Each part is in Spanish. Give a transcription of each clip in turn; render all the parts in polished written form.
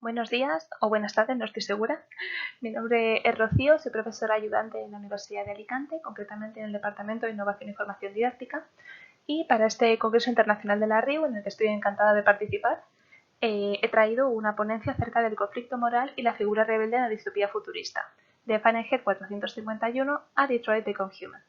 Buenos días o buenas tardes, no estoy segura. Mi nombre es Rocío, soy profesora ayudante en la Universidad de Alicante, concretamente en el Departamento de Innovación y Formación Didáctica. Y para este Congreso Internacional de la RIU, en el que estoy encantada de participar, he traído una ponencia acerca del conflicto moral y la figura rebelde en la distopía futurista, de Fahrenheit 451 a Detroit Become Human.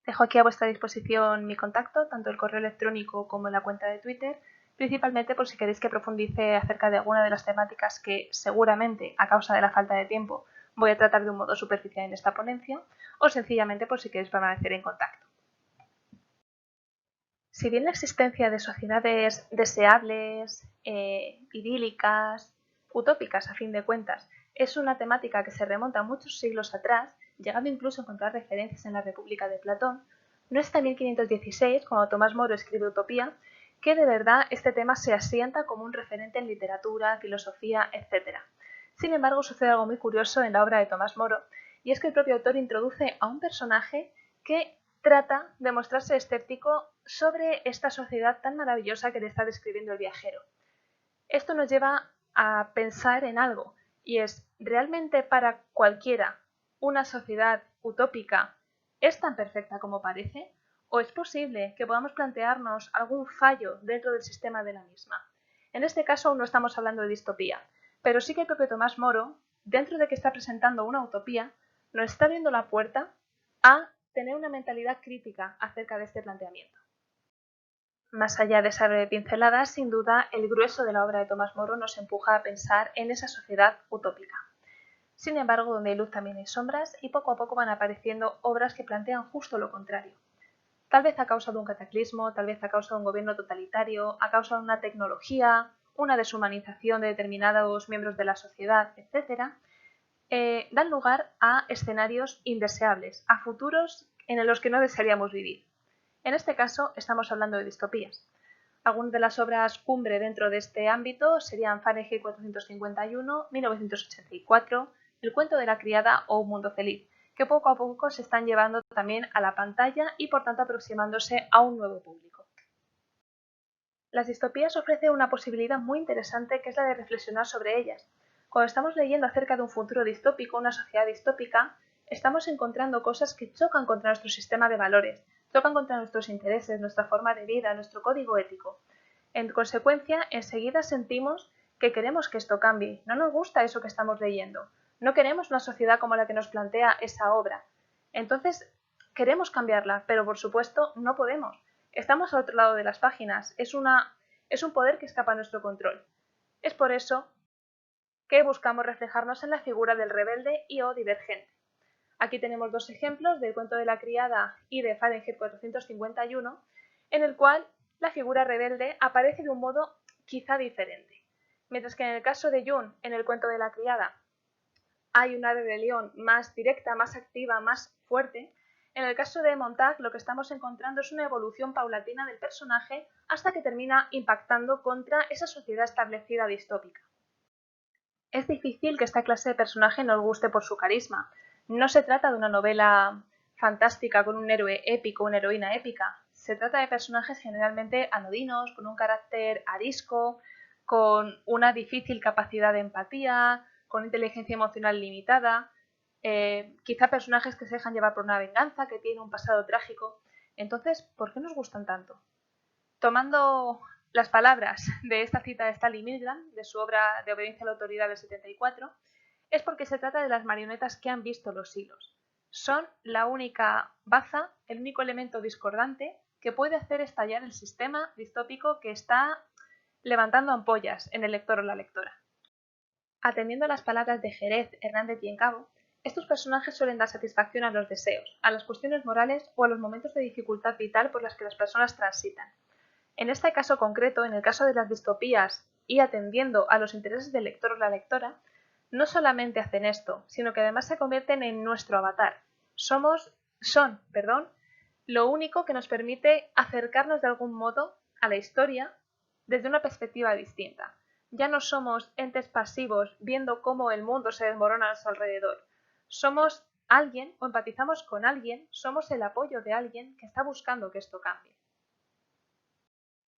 Dejo aquí a vuestra disposición mi contacto, tanto el correo electrónico como la cuenta de Twitter, principalmente por si queréis que profundice acerca de alguna de las temáticas que seguramente, a causa de la falta de tiempo, voy a tratar de un modo superficial en esta ponencia, o sencillamente por si queréis permanecer en contacto. Si bien la existencia de sociedades deseables, idílicas, utópicas a fin de cuentas, es una temática que se remonta muchos siglos atrás, llegando incluso a encontrar referencias en la República de Platón, no es hasta 1516, cuando Tomás Moro escribe Utopía, que de verdad este tema se asienta como un referente en literatura, filosofía, etc. Sin embargo, sucede algo muy curioso en la obra de Tomás Moro, y es que el propio autor introduce a un personaje que trata de mostrarse escéptico sobre esta sociedad tan maravillosa que le está describiendo el viajero. Esto nos lleva a pensar en algo, y es, ¿realmente para cualquiera una sociedad utópica es tan perfecta como parece? ¿O es posible que podamos plantearnos algún fallo dentro del sistema de la misma? En este caso aún no estamos hablando de distopía, pero sí que el propio Tomás Moro, dentro de que está presentando una utopía, nos está abriendo la puerta a tener una mentalidad crítica acerca de este planteamiento. Más allá de esa breve pincelada, sin duda, el grueso de la obra de Tomás Moro nos empuja a pensar en esa sociedad utópica. Sin embargo, donde hay luz también hay sombras y poco a poco van apareciendo obras que plantean justo lo contrario. Tal vez a causa de un cataclismo, tal vez a causa de un gobierno totalitario, a causa de una tecnología, una deshumanización de determinados miembros de la sociedad, etc., dan lugar a escenarios indeseables, a futuros en los que no desearíamos vivir. En este caso, estamos hablando de distopías. Algunas de las obras cumbre dentro de este ámbito serían Fahrenheit 451, 1984, El cuento de la criada o Un mundo feliz, que poco a poco se están llevando también a la pantalla y por tanto aproximándose a un nuevo público. Las distopías ofrecen una posibilidad muy interesante que es la de reflexionar sobre ellas. Cuando estamos leyendo acerca de un futuro distópico, una sociedad distópica, estamos encontrando cosas que chocan contra nuestro sistema de valores, chocan contra nuestros intereses, nuestra forma de vida, nuestro código ético. En consecuencia, enseguida sentimos que queremos que esto cambie, no nos gusta eso que estamos leyendo, no queremos una sociedad como la que nos plantea esa obra. Entonces, queremos cambiarla, pero por supuesto no podemos. Estamos al otro lado de las páginas, es un poder que escapa a nuestro control. Es por eso que buscamos reflejarnos en la figura del rebelde y o divergente. Aquí tenemos dos ejemplos del cuento de la criada y de Fahrenheit 451, en el cual la figura rebelde aparece de un modo quizá diferente. Mientras que en el caso de June, en el cuento de la criada, hay una rebelión más directa, más activa, más fuerte, en el caso de Montag lo que estamos encontrando es una evolución paulatina del personaje hasta que termina impactando contra esa sociedad establecida distópica. Es difícil que esta clase de personaje nos guste por su carisma. No se trata de una novela fantástica con un héroe épico, una heroína épica. Se trata de personajes generalmente anodinos, con un carácter arisco, con una difícil capacidad de empatía, con inteligencia emocional limitada, quizá personajes que se dejan llevar por una venganza, que tienen un pasado trágico. Entonces, ¿por qué nos gustan tanto? Tomando las palabras de esta cita de Stanley Milgram, de su obra de Obediencia a la Autoridad del 74, es porque se trata de las marionetas que han visto los hilos. Son la única baza, el único elemento discordante que puede hacer estallar el sistema distópico que está levantando ampollas en el lector o la lectora. Atendiendo a las palabras de Jerez, Hernández y Encabo, estos personajes suelen dar satisfacción a los deseos, a las cuestiones morales o a los momentos de dificultad vital por las que las personas transitan. En este caso concreto, en el caso de las distopías y atendiendo a los intereses del lector o la lectora, no solamente hacen esto, sino que además se convierten en nuestro avatar. Son, lo único que nos permite acercarnos de algún modo a la historia desde una perspectiva distinta. Ya no somos entes pasivos viendo cómo el mundo se desmorona a nuestro alrededor. Somos alguien o empatizamos con alguien, somos el apoyo de alguien que está buscando que esto cambie.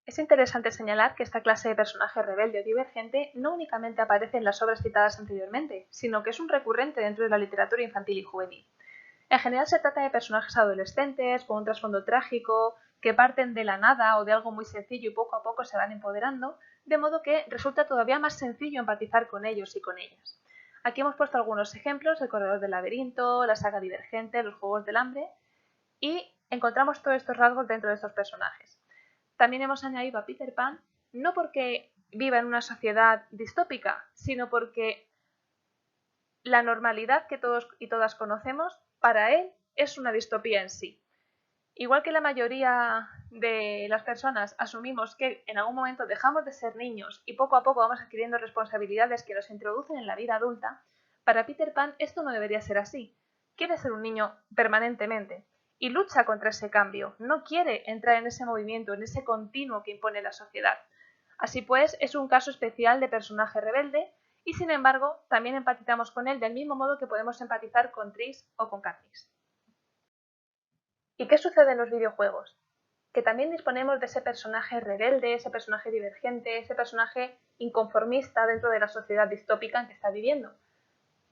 Es interesante señalar que esta clase de personaje rebelde o divergente no únicamente aparece en las obras citadas anteriormente, sino que es un recurrente dentro de la literatura infantil y juvenil. En general se trata de personajes adolescentes con un trasfondo trágico, que parten de la nada o de algo muy sencillo y poco a poco se van empoderando, de modo que resulta todavía más sencillo empatizar con ellos y con ellas. Aquí hemos puesto algunos ejemplos: El corredor del laberinto, la saga Divergente, Los juegos del hambre, y encontramos todos estos rasgos dentro de estos personajes. También hemos añadido a Peter Pan, no porque viva en una sociedad distópica, sino porque la normalidad que todos y todas conocemos, para él es una distopía en sí. Igual que la mayoría de las personas asumimos que en algún momento dejamos de ser niños y poco a poco vamos adquiriendo responsabilidades que nos introducen en la vida adulta, para Peter Pan esto no debería ser así. Quiere ser un niño permanentemente y lucha contra ese cambio, no quiere entrar en ese movimiento, en ese continuo que impone la sociedad. Así pues, es un caso especial de personaje rebelde y, sin embargo, también empatizamos con él del mismo modo que podemos empatizar con Tris o con Katniss. ¿Y qué sucede en los videojuegos? Que también disponemos de ese personaje rebelde, ese personaje divergente, ese personaje inconformista dentro de la sociedad distópica en que está viviendo.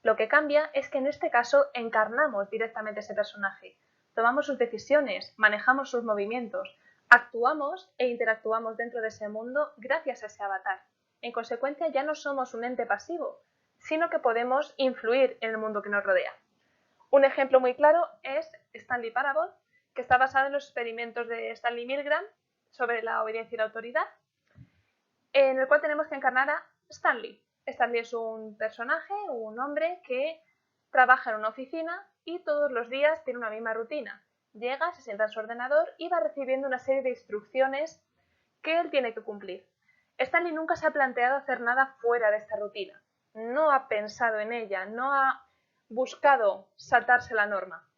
Lo que cambia es que en este caso encarnamos directamente ese personaje, tomamos sus decisiones, manejamos sus movimientos, actuamos e interactuamos dentro de ese mundo gracias a ese avatar. En consecuencia, ya no somos un ente pasivo, sino que podemos influir en el mundo que nos rodea. Un ejemplo muy claro es Stanley Parable, que está basado en los experimentos de Stanley Milgram sobre la obediencia y la autoridad, en el cual tenemos que encarnar a Stanley. Stanley es un personaje, un hombre que trabaja en una oficina y todos los días tiene una misma rutina. Llega, se sienta en su ordenador y va recibiendo una serie de instrucciones que él tiene que cumplir. Stanley nunca se ha planteado hacer nada fuera de esta rutina. No ha pensado en ella, no ha buscado saltarse la norma.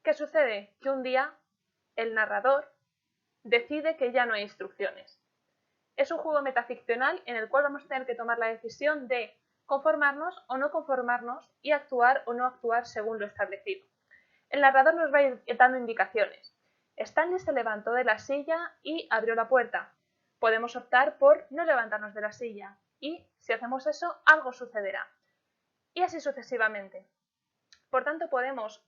¿Qué sucede? Que un día el narrador decide que ya no hay instrucciones. Es un juego metaficcional en el cual vamos a tener que tomar la decisión de conformarnos o no conformarnos y actuar o no actuar según lo establecido. El narrador nos va a ir dando indicaciones. Stanley se levantó de la silla y abrió la puerta. Podemos optar por no levantarnos de la silla y, si hacemos eso, algo sucederá. Y así sucesivamente. Por tanto, podemos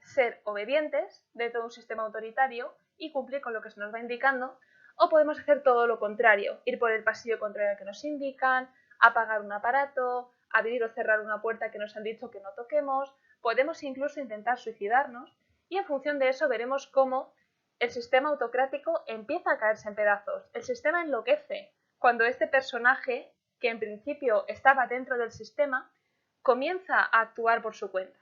ser obedientes dentro de un sistema autoritario y cumplir con lo que se nos va indicando, o podemos hacer todo lo contrario, ir por el pasillo contrario al que nos indican, apagar un aparato, abrir o cerrar una puerta que nos han dicho que no toquemos, podemos incluso intentar suicidarnos, y en función de eso veremos cómo el sistema autocrático empieza a caerse en pedazos. El sistema enloquece cuando este personaje, que en principio estaba dentro del sistema, comienza a actuar por su cuenta.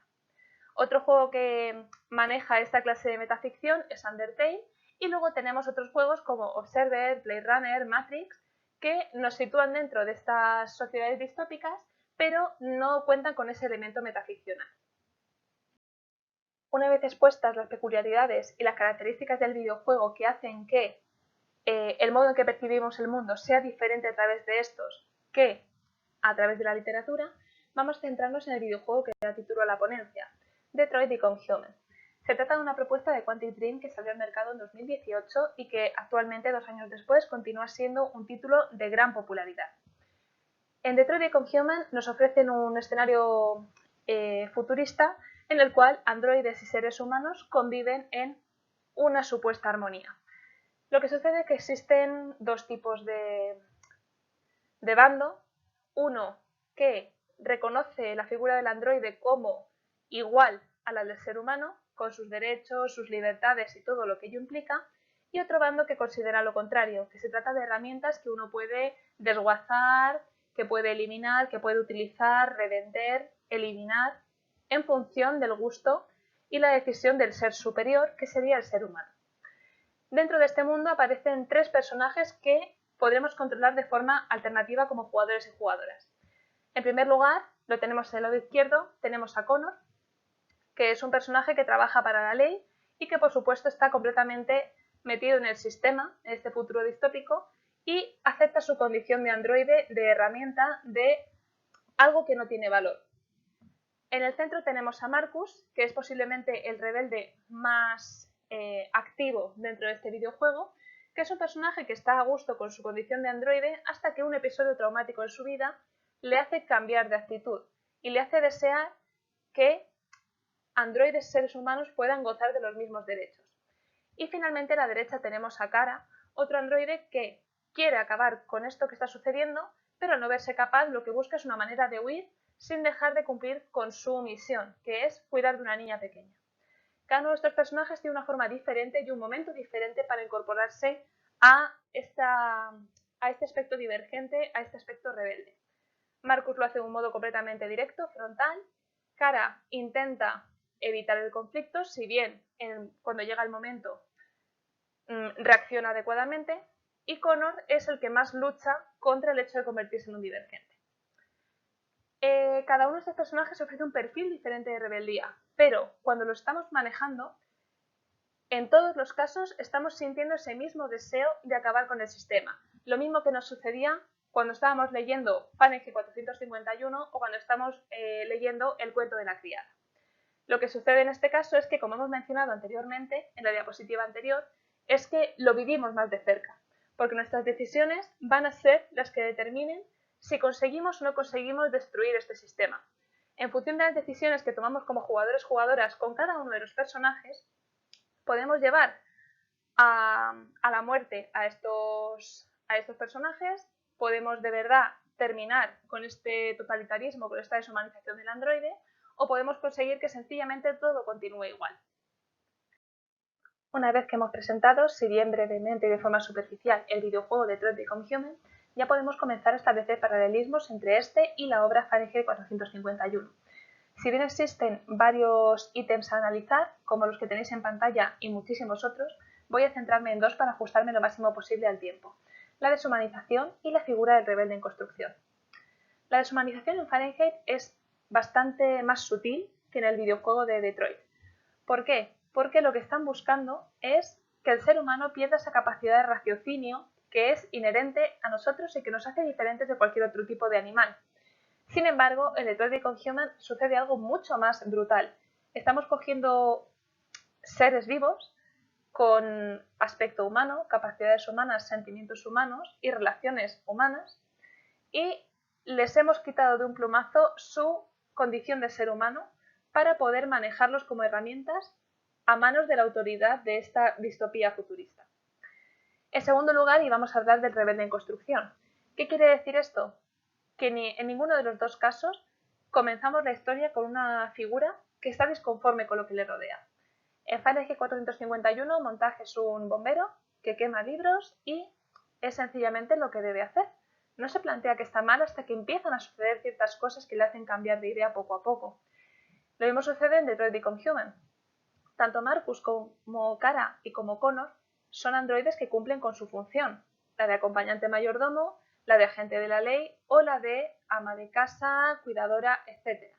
Otro juego que maneja esta clase de metaficción es Undertale, y luego tenemos otros juegos como Observer, Blade Runner, Matrix, que nos sitúan dentro de estas sociedades distópicas, pero no cuentan con ese elemento metaficcional. Una vez expuestas las peculiaridades y las características del videojuego que hacen que el modo en que percibimos el mundo sea diferente a través de estos que a través de la literatura, vamos a centrarnos en el videojuego que da título a la ponencia, Detroit Become Human. Se trata de una propuesta de Quantic Dream que salió al mercado en 2018 y que actualmente, 2 años después, continúa siendo un título de gran popularidad. En Detroit Become Human nos ofrecen un escenario futurista en el cual androides y seres humanos conviven en una supuesta armonía. Lo que sucede es que existen dos tipos de bando. Uno que reconoce la figura del androide como igual a la del ser humano, con sus derechos, sus libertades y todo lo que ello implica, y otro bando que considera lo contrario, que se trata de herramientas que uno puede desguazar, que puede eliminar, que puede utilizar, revender, eliminar, en función del gusto y la decisión del ser superior, que sería el ser humano. Dentro de este mundo aparecen 3 personajes que podremos controlar de forma alternativa como jugadores y jugadoras. En primer lugar, lo tenemos en el lado izquierdo, tenemos a Connor, que es un personaje que trabaja para la ley y que por supuesto está completamente metido en el sistema, en este futuro distópico, y acepta su condición de androide, de herramienta, de algo que no tiene valor. En el centro tenemos a Marcus, que es posiblemente el rebelde más activo dentro de este videojuego, que es un personaje que está a gusto con su condición de androide hasta que un episodio traumático en su vida le hace cambiar de actitud y le hace desear que androides seres humanos puedan gozar de los mismos derechos. Y finalmente a la derecha tenemos a Kara, otro androide que quiere acabar con esto que está sucediendo, pero al no verse capaz lo que busca es una manera de huir sin dejar de cumplir con su misión, que es cuidar de una niña pequeña. Cada uno de estos personajes tiene una forma diferente y un momento diferente para incorporarse a este aspecto divergente, a este aspecto rebelde. Marcus lo hace de un modo completamente directo, frontal. Kara intenta evitar el conflicto, si bien cuando llega el momento reacciona adecuadamente, y Connor es el que más lucha contra el hecho de convertirse en un divergente. Cada uno de estos personajes ofrece un perfil diferente de rebeldía, pero cuando lo estamos manejando, en todos los casos estamos sintiendo ese mismo deseo de acabar con el sistema. Lo mismo que nos sucedía cuando estábamos leyendo Fahrenheit 451 o cuando estamos leyendo El cuento de la criada. Lo que sucede en este caso es que, como hemos mencionado anteriormente, en la diapositiva anterior, es que lo vivimos más de cerca, porque nuestras decisiones van a ser las que determinen si conseguimos o no conseguimos destruir este sistema. En función de las decisiones que tomamos como jugadores-jugadoras con cada uno de los personajes, podemos llevar a la muerte a estos personajes, podemos de verdad terminar con este totalitarismo, con esta deshumanización del androide, o podemos conseguir que sencillamente todo continúe igual. Una vez que hemos presentado, si bien brevemente y de forma superficial, el videojuego de Detroit Become Human, ya podemos comenzar a establecer paralelismos entre este y la obra Fahrenheit 451. Si bien existen varios ítems a analizar, como los que tenéis en pantalla y muchísimos otros, voy a centrarme en dos para ajustarme lo máximo posible al tiempo: la deshumanización y la figura del rebelde en construcción. La deshumanización en Fahrenheit es bastante más sutil que en el videojuego de Detroit. ¿Por qué? Porque lo que están buscando es que el ser humano pierda esa capacidad de raciocinio que es inherente a nosotros y que nos hace diferentes de cualquier otro tipo de animal. Sin embargo, en Detroit Become Human sucede algo mucho más brutal. Estamos cogiendo seres vivos con aspecto humano, capacidades humanas, sentimientos humanos y relaciones humanas, y les hemos quitado de un plumazo su condición de ser humano para poder manejarlos como herramientas a manos de la autoridad de esta distopía futurista. En segundo lugar, y vamos a hablar del rebelde en construcción. ¿Qué quiere decir esto? Que en ninguno de los dos casos comenzamos la historia con una figura que está disconforme con lo que le rodea. En Fahrenheit 451, Montague es un bombero que quema libros y es sencillamente lo que debe hacer. No se plantea que está mal hasta que empiezan a suceder ciertas cosas que le hacen cambiar de idea poco a poco. Lo mismo sucede en Detroit Become Human. Tanto Marcus como Kara y como Connor son androides que cumplen con su función, la de acompañante mayordomo, la de agente de la ley o la de ama de casa, cuidadora, etc.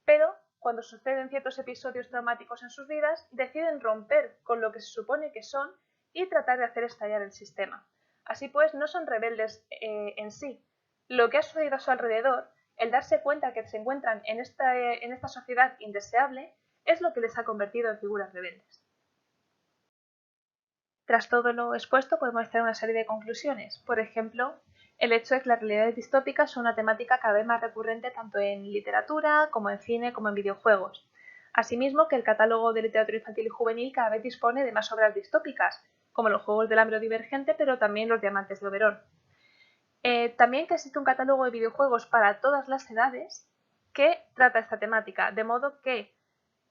Pero cuando suceden ciertos episodios traumáticos en sus vidas, deciden romper con lo que se supone que son y tratar de hacer estallar el sistema. Así pues, no son rebeldes en sí. Lo que ha sucedido a su alrededor, el darse cuenta que se encuentran en esta sociedad indeseable, es lo que les ha convertido en figuras rebeldes. Tras todo lo expuesto, podemos hacer una serie de conclusiones. Por ejemplo, el hecho de que las realidades distópicas son una temática cada vez más recurrente tanto en literatura, como en cine, como en videojuegos. Asimismo, que el catálogo de literatura infantil y juvenil cada vez dispone de más obras distópicas, como los Juegos del Hambre Divergente, pero también Los Diamantes de Oberón. También que existe un catálogo de videojuegos para todas las edades que trata esta temática, de modo que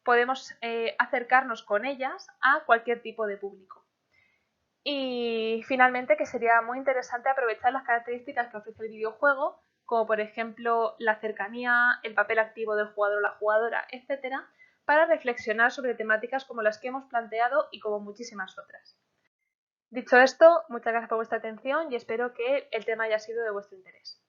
podemos acercarnos con ellas a cualquier tipo de público. Y finalmente que sería muy interesante aprovechar las características que ofrece el videojuego, como por ejemplo la cercanía, el papel activo del jugador o la jugadora, etc., para reflexionar sobre temáticas como las que hemos planteado y como muchísimas otras. Dicho esto, muchas gracias por vuestra atención y espero que el tema haya sido de vuestro interés.